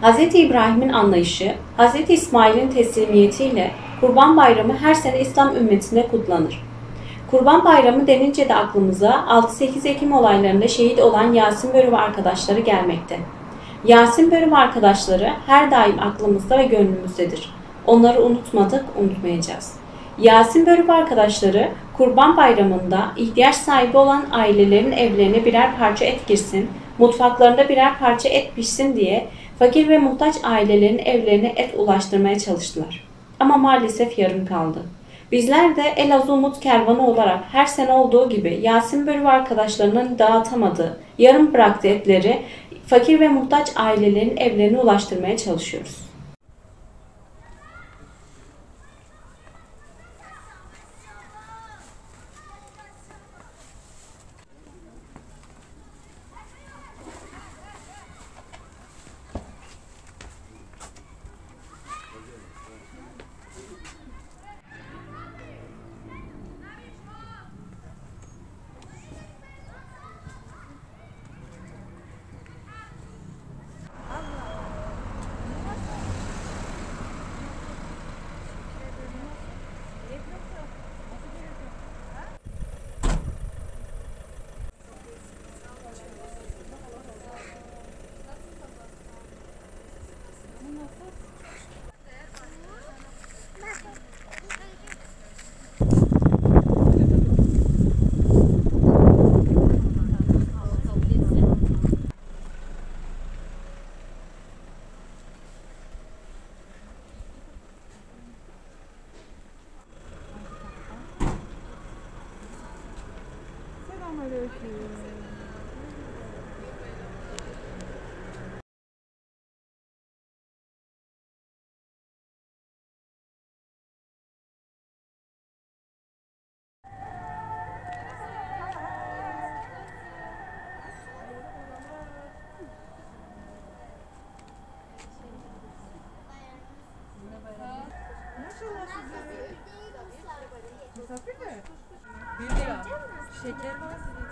Hz. İbrahim'in anlayışı, Hz. İsmail'in teslimiyetiyle Kurban Bayramı her sene İslam ümmetinde kutlanır. Kurban Bayramı denince de aklımıza 6-8 Ekim olaylarında şehit olan Yasin Börü ve arkadaşları gelmekte. Yasin Börü ve arkadaşları her daim aklımızda ve gönlümüzdedir. Onları unutmadık, unutmayacağız. Yasin Börü ve arkadaşları Kurban Bayramı'nda ihtiyaç sahibi olan ailelerin evlerine birer parça et girsin, mutfaklarında birer parça et pişsin diye fakir ve muhtaç ailelerin evlerine et ulaştırmaya çalıştılar. Ama maalesef yarım kaldı. Bizler de Elazığ Umut Kervanı olarak her sene olduğu gibi Yasin Börü ve arkadaşlarının dağıtamadığı, yarım bıraktığı etleri fakir ve muhtaç ailelerin evlerine ulaştırmaya çalışıyoruz. Misafir mi? Bir lira. Şeker var.